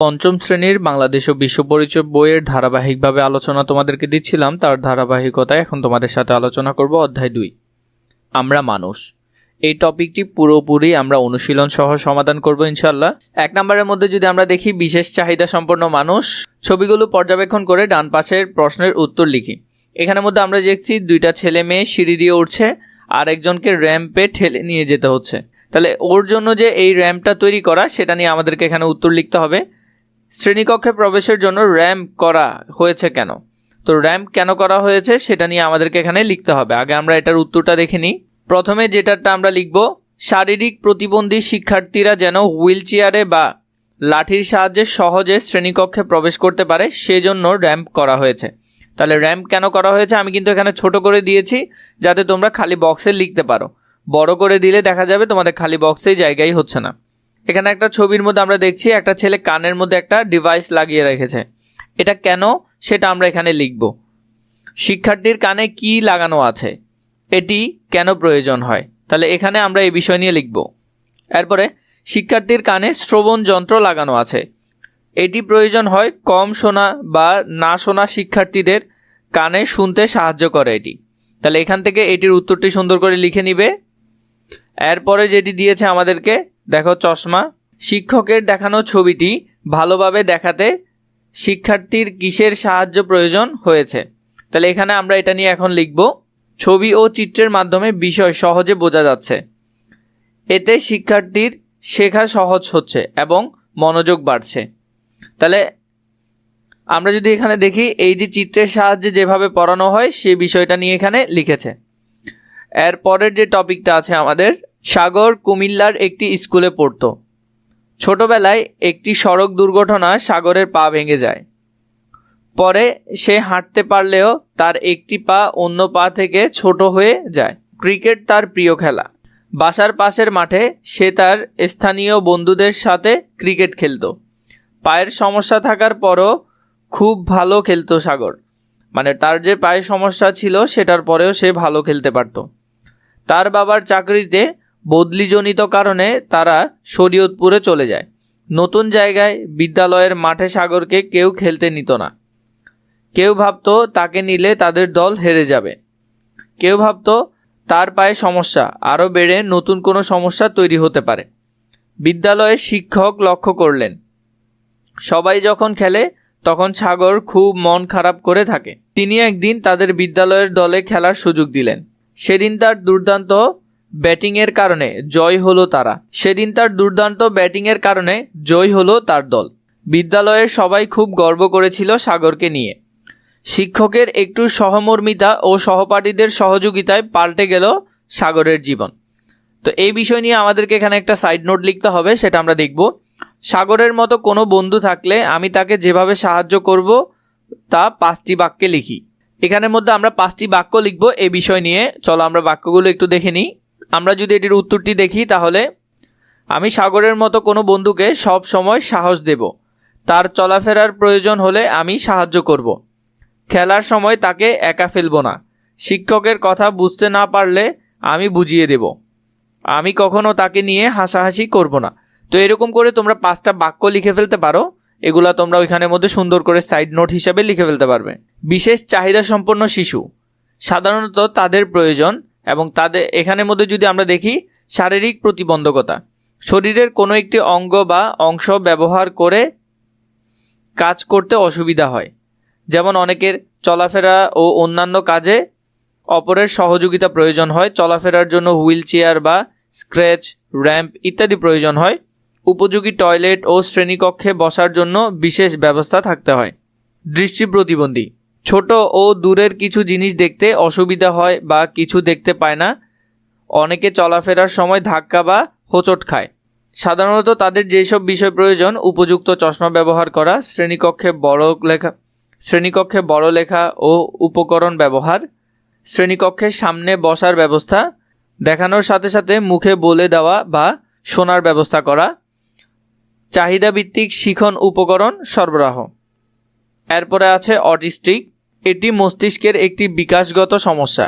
পঞ্চম শ্রেণীর বাংলাদেশ ও বিশ্ব পরিচয় বইয়ের ধারাবাহিকভাবে আলোচনা তোমাদেরকে দিচ্ছিলাম, তার ধারাবাহিকতায় এখন তোমাদের সাথে আলোচনা করব অধ্যায় 2 আমরা মানুষ। এই টপিকটি পুরোপুরি আমরা অনুশীলন সহ সমাধান করব ইনশাআল্লাহ। 1 নম্বরের মধ্যে যদি আমরা দেখি বিশেষ চাহিদা সম্পন্ন মানুষ, ছবিগুলো পর্যবেক্ষণ করে ডান পাশের প্রশ্নের উত্তর লিখি। এখানের মধ্যে আমরা দেখছি 2টা ছেলে মেয়ে সিঁড়ি দিয়ে উঠছে আর একজনকে র্যাম্পে ঠেলে নিয়ে যেতে হচ্ছে। তাহলে ওর জন্য যে এই র্যাম্পটা তৈরি করা সেটা নিয়ে আমাদেরকে এখানে উত্তর লিখতে হবে। শ্রেণীকক্ষে প্রবেশের জন্য র্যাম্প করা হয়েছে কেন? তো র্যাম্প কেন করা হয়েছে সেটা নিয়ে আমাদেরকে এখানে লিখতে হবে। আগে আমরা এটার উত্তরটা দেখে নিই। প্রথমে যেটাটা আমরা লিখব, শারীরিক প্রতিবন্ধী শিক্ষার্থীরা যেন হুইল চেয়ারে বা লাঠির সাহায্যে সহজে শ্রেণীকক্ষে প্রবেশ করতে পারে সেজন্য র্যাম্প করা হয়েছে। তাহলে র্যাম্প কেন করা হয়েছে আমি কিন্তু এখানে ছোট করে দিয়েছি যাতে তোমরা খালি বক্সে লিখতে পারো। বড় করে দিলে দেখা যাবে তোমাদের খালি বক্সেই জায়গাই হচ্ছে না। এখানে একটা ছবির মধ্যে আমরা দেখছি একটা ছেলে কানের মধ্যে একটা ডিভাইস লাগিয়ে রেখেছে। এটা কেন সেটা আমরা এখানে লিখব। শিক্ষার্থীর কানে কি লাগানো আছে, এটি কেন প্রয়োজন হয়, তাহলে এখানে আমরা এই বিষয় নিয়ে লিখব। এরপরে শিক্ষার্থীর কানে শ্রবণ যন্ত্র লাগানো আছে, এটি প্রয়োজন হয় কম শোনা বা না শোনা শিক্ষার্থীদের কানে শুনতে সাহায্য করে এটি। তাহলে এখান থেকে এটির উত্তরটি সুন্দর করে লিখে নিবে। এরপরে যেটি দিয়েছে আমাদেরকে দেখো চশমা, শিক্ষকের দেখানো ছবিটি ভালোভাবে দেখাতে শিক্ষার্থীর কিসের সাহায্য প্রয়োজন হয়েছে। তাহলে এখানে আমরা এটা নিয়ে এখন লিখব, ছবি ও চিত্রের মাধ্যমে বিষয় সহজে বোঝা যাচ্ছে, এতে শিক্ষার্থীর শেখা সহজ হচ্ছে এবং মনোযোগ বাড়ছে। তাহলে আমরা যদি এখানে দেখি এই যে চিত্রের সাহায্যে যেভাবে পড়ানো হয় সেই বিষয়টা নিয়ে এখানে লিখেছে। এর পরের যে টপিকটা আছে আমাদের, সাগর কুমিল্লার একটি স্কুলে পড়তো। ছোটবেলায় একটি সড়ক দুর্ঘটনায় সাগরের পা ভেঙে যায়। পরে সে হাঁটতে পারলেও তার একটি পা অন্য পা থেকে ছোট হয়ে যায়। ক্রিকেট তার প্রিয় খেলা। বাসার পাশের মাঠে সে তার স্থানীয় বন্ধুদের সাথে ক্রিকেট খেলতো। পায়ের সমস্যা থাকার পরও খুব ভালো খেলতো সাগর, মানে তার যে পায়ের সমস্যা ছিল সেটার পরেও সে ভালো খেলতে পারত। তার বাবার চাকরিতে বদলিজনিত কারণে তারা শরীয়তপুরে চলে যায়। নতুন জায়গায় বিদ্যালয়ের মাঠে সাগরকে কেউ খেলতে নিত না। কেউ ভাবতো তাকে নিলে তাদের দল হেরে যাবে। কেউ ভাবতো তার পায়ে সমস্যা আরও বেড়ে নতুন কোনো সমস্যা তৈরি হতে পারে। বিদ্যালয়ের শিক্ষক লক্ষ্য করলেন সবাই যখন খেলে তখন সাগর খুব মন খারাপ করে থাকে। তিনি একদিন তাদের বিদ্যালয়ের দলে খেলার সুযোগ দিলেন। সেদিন তার দুর্দান্ত ব্যাটিংয়ের কারণে জয় হলো তার দল। বিদ্যালয়ের সবাই খুব গর্ব করেছিল সাগরকে নিয়ে। শিক্ষকের একটু সহমর্মিতা ও সহপাঠীদের সহযোগিতায় পাল্টে গেল সাগরের জীবন। তো এই বিষয় নিয়ে আমাদেরকে এখানে একটা সাইড নোট লিখতে হবে, সেটা আমরা দেখব। সাগরের মতো কোনো বন্ধু থাকলে আমি তাকে যেভাবে সাহায্য করব তা 5টি বাক্যে লিখি। এখানের মধ্যে আমরা 5টি বাক্য লিখব এই বিষয় নিয়ে। চলো আমরা বাক্যগুলো একটু দেখে নিই। আমরা যদি এটির উত্তরটি দেখি তাহলে, আমি সাগরের মতো কোনো বন্ধুকে সব সময় সাহস দেব। তার চলাফেরার প্রয়োজন হলে আমি সাহায্য করব। খেলার সময় তাকে একা ফেলব না। শিক্ষকের কথা বুঝতে না পারলে আমি বুঝিয়ে দেব। আমি কখনো তাকে নিয়ে হাসাহাসি করব না। তো এরকম করে তোমরা 5টা বাক্য লিখে ফেলতে পারো। এগুলা তোমরা ওইখানের মধ্যে সুন্দর করে সাইড নোট হিসাবে লিখে ফেলতে পারবে। বিশেষ চাহিদা সম্পন্ন শিশু, সাধারণত তাদের প্রয়োজন এবং তাদের এখানের মধ্যে যদি আমরা দেখি শারীরিক প্রতিবন্ধকতা, শরীরের কোনো একটি অঙ্গ বা অংশ ব্যবহার করে কাজ করতে অসুবিধা হয়, যেমন অনেকের চলাফেরা ও অন্যান্য কাজে অপরের সহযোগিতা প্রয়োজন হয়। চলাফেরার জন্য হুইল চেয়ার বা স্ক্র্যাচ, র্যাম্প ইত্যাদি প্রয়োজন হয়। উপযোগী টয়লেট ও শ্রেণীকক্ষে বসার জন্য বিশেষ ব্যবস্থা থাকতে হয়। দৃষ্টি প্রতিবন্ধী, ছোট ও দূরের কিছু জিনিস দেখতে অসুবিধা হয় বা কিছু দেখতে পায় না। অনেকে চলাফেরার সময় ধাক্কা বা হোঁচট খায়। সাধারণত তাদের যেসব বিষয় প্রয়োজন, উপযুক্ত চশমা ব্যবহার করা, শ্রেণীকক্ষে বড় লেখা ও উপকরণ ব্যবহার, শ্রেণীকক্ষের সামনে বসার ব্যবস্থা, দেখানোর সাথে সাথে মুখে বলে দেওয়া বা শোনার ব্যবস্থা করা, চাহিদা ভিত্তিক শিখন উপকরণ সরবরাহ। এরপরে আছে অটিস্টিক, এটি মস্তিষ্কের একটি বিকাশগত সমস্যা।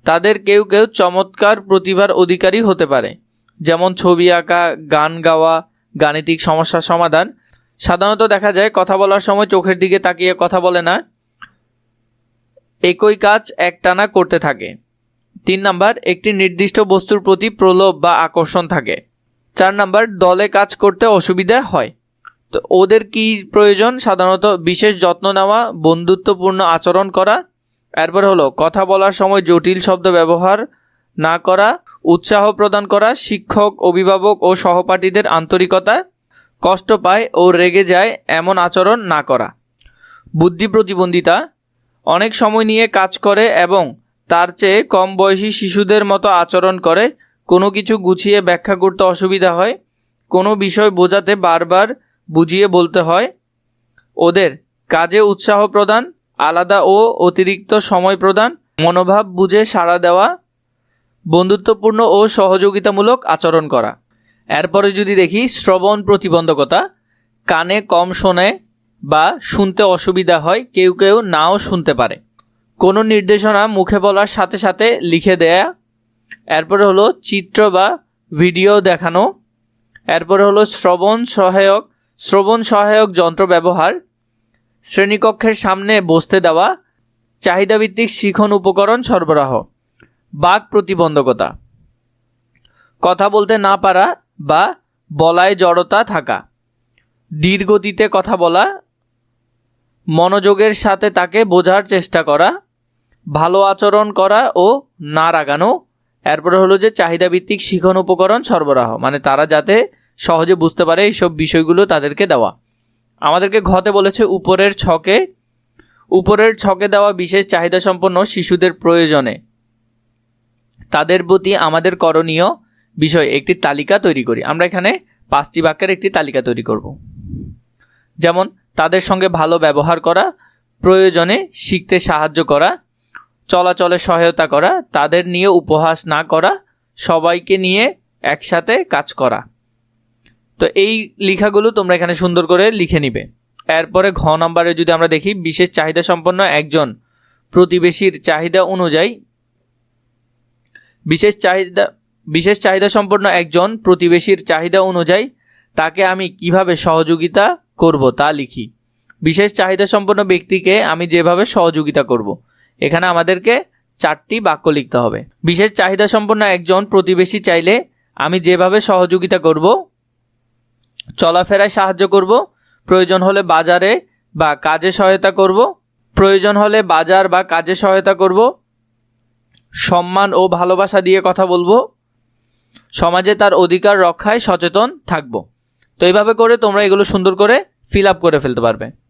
তাদের কেউ কেউ চমৎকার প্রতিভার অধিকারী হতে পারে, যেমন ছবি আঁকা, গান গাওয়া, গাণিতিক সমস্যার সমাধান। সাধারণত দেখা যায় কথা বলার সময় চোখের দিকে তাকিয়ে কথা বলে না, একই কাজ একটানা করতে থাকে। 3 নাম্বার, একটি নির্দিষ্ট বস্তুর প্রতি প্রলোভ বা আকর্ষণ থাকে। 4 নাম্বার, দলে কাজ করতে অসুবিধা হয়। তো ওদের কি প্রয়োজন? সাধারণত বিশেষ যত্ন নেওয়া, বন্ধুত্বপূর্ণ আচরণ করা, এরপর হলো কথা বলার সময় জটিল শব্দ ব্যবহার না করা, উৎসাহ প্রদান করা, শিক্ষক, অভিভাবক ও সহপাঠীদের আন্তরিকতা, কষ্ট পায় ও রেগে যায় এমন আচরণ না করা। বুদ্ধি প্রতিবন্ধিতা, অনেক সময় নিয়ে কাজ করে এবং তার চেয়ে কম বয়সী শিশুদের মতো আচরণ করে, কোনো কিছু গুছিয়ে ব্যাখ্যা করতে অসুবিধা হয়, কোনো বিষয় বোঝাতে বারবার বুঝিয়ে বলতে হয়। ওদের কাজে উৎসাহ প্রদান, আলাদা ও অতিরিক্ত সময় প্রদান, মনোভাব বুঝে সাড়া দেওয়া, বন্ধুত্বপূর্ণ ও সহযোগিতামূলক আচরণ করা। এরপরে যদি দেখি শ্রবণ প্রতিবন্ধকতা, কানে কম শোনে বা শুনতে অসুবিধা হয়, কেউ কেউ নাও শুনতে পারে, কোনো নির্দেশনা মুখে বলার সাথে সাথে লিখে দেয়া। এরপরে হলো চিত্র বা ভিডিও দেখানো। এরপরে হলো শ্রবণ সহায়ক যন্ত্র ব্যবহার, শ্রেণীকক্ষের সামনে বসতে দেওয়া, চাহিদাভিত্তিক শিখন উপকরণ সরবরাহ। বাক প্রতিবন্ধকতা, কথা বলতে না পারা বা বলায় জড়তা থাকা, ধীর গতিতে কথা বলা, মনোযোগের সাথে তাকে বোঝার চেষ্টা করা, ভালো আচরণ করা ও না রাগানো। এরপরে হলো যে চাহিদাভিত্তিক শিখন উপকরণ সরবরাহ, মানে তারা যাতে সহজে বুঝতে পারে এইসব বিষয়গুলো তাদেরকে দেওয়া। আমাদেরকে ঘতে বলেছে উপরের ছকে দেওয়া বিশেষ চাহিদা সম্পন্ন শিশুদের প্রয়োজনে তাদের প্রতি আমাদের করণীয় বিষয় একটি তালিকা তৈরি করি। আমরা এখানে 5টি বাক্যের একটি তালিকা তৈরি করব। যেমন তাদের সঙ্গে ভালো ব্যবহার করা, প্রয়োজনে শিখতে সাহায্য করা, চলাচলে সহায়তা করা, তাদের নিয়ে উপহাস না করা, সবাইকে নিয়ে একসাথে কাজ করা। তো এই লেখাগুলো তোমরা এখানে সুন্দর করে লিখে নিবে। এরপরে ঘ নম্বরে যদি আমরা দেখি, বিশেষ চাহিদা সম্পন্ন একজন প্রতিবেশীর চাহিদা অনুযায়ী বিশেষ চাহিদা সম্পন্ন একজন প্রতিবেশীর চাহিদা অনুযায়ী তাকে আমি কিভাবে সহযোগিতা করব তা লিখি। বিশেষ চাহিদা সম্পন্ন ব্যক্তিকে আমি যেভাবে সহযোগিতা করব, এখানে আমাদেরকে 4টি বাক্য লিখতে হবে। বিশেষ চাহিদা সম্পন্ন একজন প্রতিবেশী চাইলে আমি যেভাবে সহযোগিতা করব, চলাফেরায় সাহায্য করব, প্রয়োজন হলে বাজার বা কাজে সহায়তা করব, সম্মান ও ভালোবাসা দিয়ে কথা বলবো, সমাজে তার অধিকার রক্ষায় সচেতন থাকব। তো এইভাবে করে তোমরা এগুলো সুন্দর করে ফিল আপ করে ফেলতে পারবে।